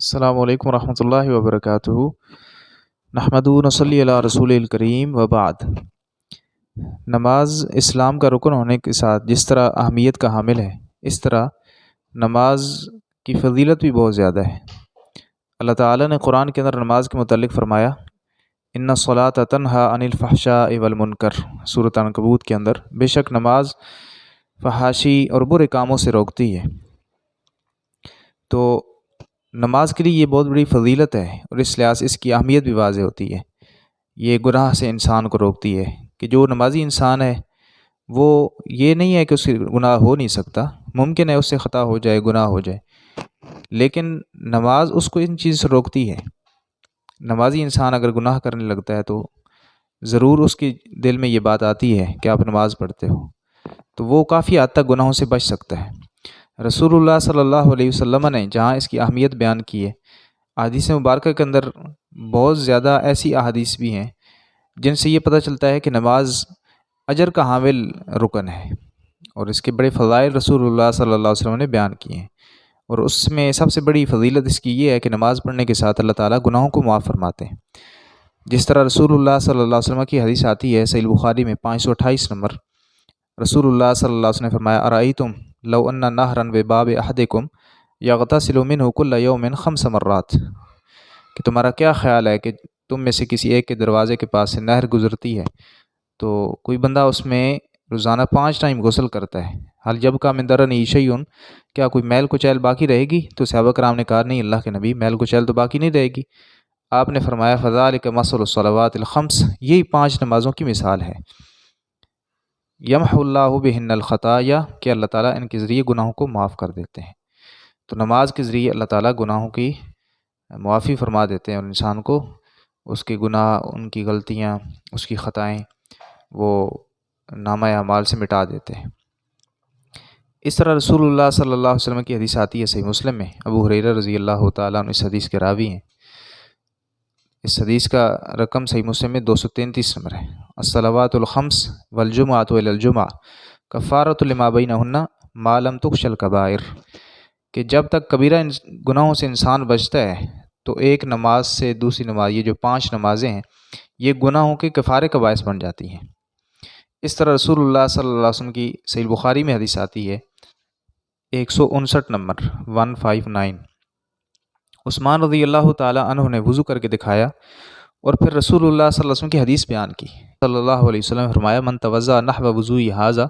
السلام علیکم ورحمۃ اللہ وبرکاتہ۔ نحمدہ و نصلی علی رسول الکریم وبعد۔ نماز اسلام کا رکن ہونے کے ساتھ جس طرح اہمیت کا حامل ہے، اس طرح نماز کی فضیلت بھی بہت زیادہ ہے۔ اللہ تعالیٰ نے قرآن کے اندر نماز کے متعلق فرمایا، ان الصلاۃ تنہیٰ عن الفحشاء والمنکر، سورۃ عنکبوت کے اندر، بے شک نماز فحاشی اور برے کاموں سے روکتی ہے۔ تو نماز کے لیے یہ بہت بڑی فضیلت ہے، اور اس لحاظ سے اس کی اہمیت بھی واضح ہوتی ہے۔ یہ گناہ سے انسان کو روکتی ہے کہ جو نمازی انسان ہے وہ یہ نہیں ہے کہ اس سے گناہ ہو نہیں سکتا، ممکن ہے اس سے خطا ہو جائے، گناہ ہو جائے، لیکن نماز اس کو ان چیز سے روکتی ہے۔ نمازی انسان اگر گناہ کرنے لگتا ہے تو ضرور اس کے دل میں یہ بات آتی ہے کہ آپ نماز پڑھتے ہو، تو وہ کافی حد تک گناہوں سے بچ سکتا ہے۔ رسول اللہ صلی اللہ علیہ وسلم نے جہاں اس کی اہمیت بیان کی ہے، احادیث مبارکہ کے اندر بہت زیادہ ایسی احادیث بھی ہیں جن سے یہ پتہ چلتا ہے کہ نماز اجر کا حامل رکن ہے، اور اس کے بڑے فضائل رسول اللہ صلی اللہ علیہ وسلم نے بیان کیے ہیں۔ اور اس میں سب سے بڑی فضیلت اس کی یہ ہے کہ نماز پڑھنے کے ساتھ اللہ تعالیٰ گناہوں کو معاف فرماتے ہیں۔ جس طرح رسول اللہ صلی اللہ علیہ وسلم کی حدیث آتی ہے صحیح بخاری میں 528 نمبر، رسول اللہ صلی اللہ علیہ وسلم نے فرمایا، ارأیتم لو ان نہرا بباب احدکم یغتسل منہ کل یوم 5 مرات، کہ تمہارا کیا خیال ہے کہ تم میں سے کسی ایک کے دروازے کے پاس سے نہر گزرتی ہے تو کوئی بندہ اس میں روزانہ 5 ٹائم غسل کرتا ہے، حل یبقی من درنہ شیء، کیا کوئی میل کچیل باقی رہے گی؟ تو صحابہ کرام نے کہا، نہیں اللہ کے نبی، میل کچیل تو باقی نہیں رہے گی۔ آپ نے فرمایا، فذلک مثل الصلوات الخمس، یہی 5 نمازوں کی مثال ہے، یمحو اللہ بہن الخطایا، کہ اللہ تعالیٰ ان کے ذریعے گناہوں کو معاف کر دیتے ہیں۔ تو نماز کے ذریعے اللہ تعالیٰ گناہوں کی معافی فرما دیتے ہیں، اور انسان کو اس کے گناہ، ان کی غلطیاں، اس کی خطائیں وہ نامہ اعمال سے مٹا دیتے ہیں۔ اس طرح رسول اللہ صلی اللہ علیہ وسلم کی حدیث آتی ہے صحیح مسلم میں، ابو ہریرہ رضی اللہ تعالیٰ عنہ اس حدیث کے راوی ہیں۔ اس حدیث کا رقم صحیح مسلم میں 233 نمبر ہے، الصلوات الخمس والجمعۃ الی الجمعہ کفارۃ لما بینہن ما لم تخش الکبائر، کہ جب تک کبیرہ گناہوں سے انسان بچتا ہے تو ایک نماز سے دوسری نماز، یہ جو 5 نمازیں ہیں، یہ گناہوں کے کفارے کا باعث بن جاتی ہیں۔ اس طرح رسول اللہ صلی اللہ علیہ وسلم کی صحیح بخاری میں حدیث آتی ہے 159 نمبر 159، عثمان رضی اللہ تعالیٰ عنہ نے وضو کر کے دکھایا اور پھر رسول اللہ صلی اللہ علیہ وسلم کی حدیث بیان کی۔ صلی اللہ علیہ وسلم نے فرمایا، من توضأ نحو وضوء ھذا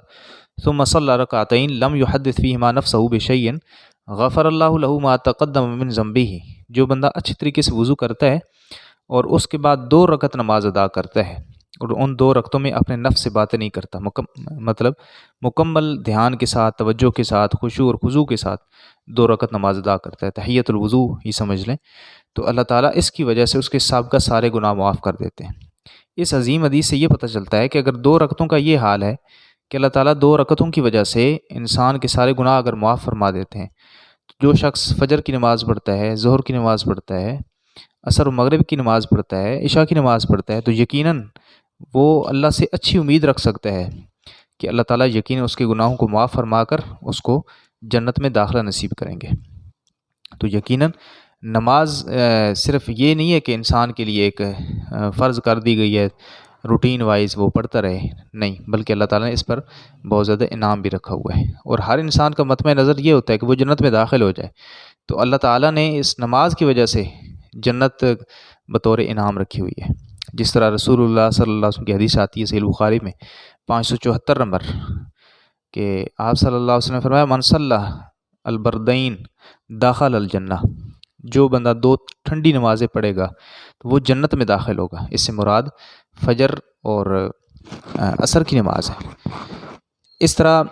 ثم صلى ركعتين لم يحدث فيهما نفسه بشيء غفر اللہ له ما تقدم من ذنبه، جو بندہ اچھی طریقے سے وضو کرتا ہے اور اس کے بعد 2 رکعت نماز ادا کرتا ہے، اور ان 2 رکعتوں میں اپنے نفس سے باتیں نہیں کرتا، مطلب مکمل دھیان کے ساتھ، توجہ کے ساتھ، خشوع اور خضوع کے ساتھ 2 رکعت نماز ادا کرتا ہے، تحیۃ الوضو ہی سمجھ لیں، تو اللہ تعالیٰ اس کی وجہ سے اس کے سابقہ سارے گناہ معاف کر دیتے ہیں۔ اس عظیم حدیث سے یہ پتہ چلتا ہے کہ اگر 2 رکعتوں کا یہ حال ہے کہ اللہ تعالیٰ 2 رکعتوں کی وجہ سے انسان کے سارے گناہ اگر معاف فرما دیتے ہیں، جو شخص فجر کی نماز پڑھتا ہے، ظہر کی نماز پڑھتا ہے، عصر و مغرب کی نماز پڑھتا ہے، عشاء کی نماز پڑھتا ہے، تو یقیناً وہ اللہ سے اچھی امید رکھ سکتا ہے کہ اللہ تعالیٰ یقیناً اس کے گناہوں کو معاف فرما کر اس کو جنت میں داخلہ نصیب کریں گے۔ تو یقیناً نماز صرف یہ نہیں ہے کہ انسان کے لیے ایک فرض کر دی گئی ہے، روٹین وائز وہ پڑھتا رہے، نہیں، بلکہ اللہ تعالیٰ نے اس پر بہت زیادہ انعام بھی رکھا ہوا ہے، اور ہر انسان کا مطمع نظر یہ ہوتا ہے کہ وہ جنت میں داخل ہو جائے، تو اللہ تعالیٰ نے اس نماز کی وجہ سے جنت بطور انعام رکھی ہوئی ہے۔ جس طرح رسول اللہ صلی اللہ علیہ وسلم کی حدیث آتی ہے صحیح بخاری میں 574 نمبر، کہ آپ صلی اللہ علیہ وسلم نے فرمایا، من صلی البردین داخل الجنہ، جو بندہ 2 ٹھنڈی نمازیں پڑھے گا تو وہ جنت میں داخل ہوگا۔ اس سے مراد فجر اور عصر کی نماز ہے۔ اس طرح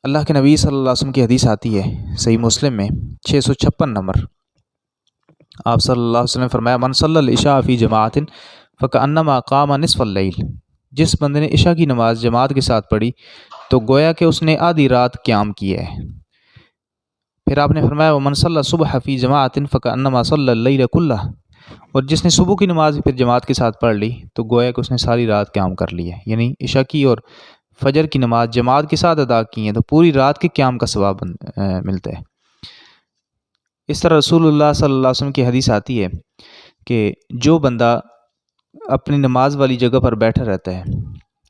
اللہ کے نبی صلی اللہ علیہ وسلم کی حدیث آتی ہے صحیح مسلم میں 656 نمبر، آپ صلی اللہ علیہ وسلم نے فرمایا، من صلی العشاء فی جماعت فکأنما قام نصف اللیل، جس بندے نے عشاء کی نماز جماعت کے ساتھ پڑھی تو گویا کہ اس نے آدھی رات قیام کیا ہے۔ پھر آپ نے فرمایا، ومن صلی الصبح فی جماعت فکأنما صلی اللیل کلہ، اور جس نے صبح کی نماز پھر جماعت کے ساتھ پڑھ لی تو گویا کہ اس نے ساری رات قیام کر لی ہے، یعنی عشاء کی اور فجر کی نماز جماعت کے ساتھ ادا کی ہیں تو پوری رات کے قیام کا ثواب ملتا ہے۔ اس طرح رسول اللہ صلی اللہ علیہ وسلم کی حدیث آتی ہے کہ جو بندہ اپنی نماز والی جگہ پر بیٹھا رہتا ہے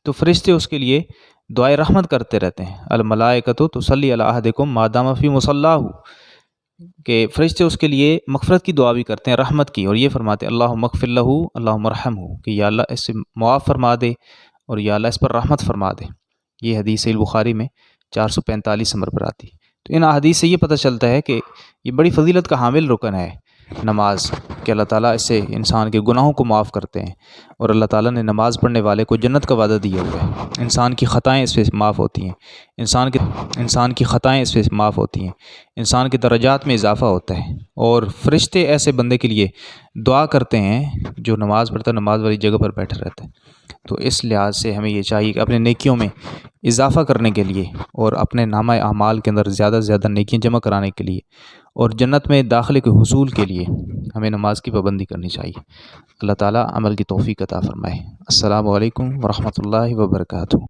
تو فرشتے اس کے لیے دعائے رحمت کرتے رہتے ہیں. الملائکۃ تصلی علی احدکم ما دام فی مصلاہ، کہ فرشتے اس کے لیے مغفرت کی دعا بھی کرتے ہیں، رحمت کی، اور یہ فرماتے ہیں اللہم اغفر لہ اللہم ارحمہ، کہ یا اللہ اس سے معاف فرما دے اور یا اللہ اس پر رحمت فرما دے. یہ حدیث صحیح بخاری میں 445 نمبر پر آتی. تو ان احادیث سے یہ پتہ چلتا ہے کہ یہ بڑی فضیلت کا حامل رکن ہے نماز، کہ اللہ تعالیٰ اس سے انسان کے گناہوں کو معاف کرتے ہیں، اور اللہ تعالیٰ نے نماز پڑھنے والے کو جنت کا وعدہ دیا ہوا ہے. انسان کی خطائیں اس سے معاف ہوتی ہیں، انسان کی خطائیں اس سے معاف ہوتی ہیں، انسان کے درجات میں اضافہ ہوتا ہے، اور فرشتے ایسے بندے کے لیے دعا کرتے ہیں جو نماز پڑھتا ہے، نماز والی جگہ پر بیٹھا رہتا ہے. تو اس لحاظ سے ہمیں یہ چاہیے کہ اپنے نیکیوں میں اضافہ کرنے کے لیے اور اپنے نامہ اعمال کے اندر زیادہ سے زیادہ نیکیاں جمع کرانے کے لیے اور جنت میں داخلے کے حصول کے لیے ہمیں نماز کی پابندی کرنی چاہیے. اللہ تعالیٰ عمل کی توفیق عطا فرمائے. السلام علیکم ورحمۃ اللہ وبرکاتہ.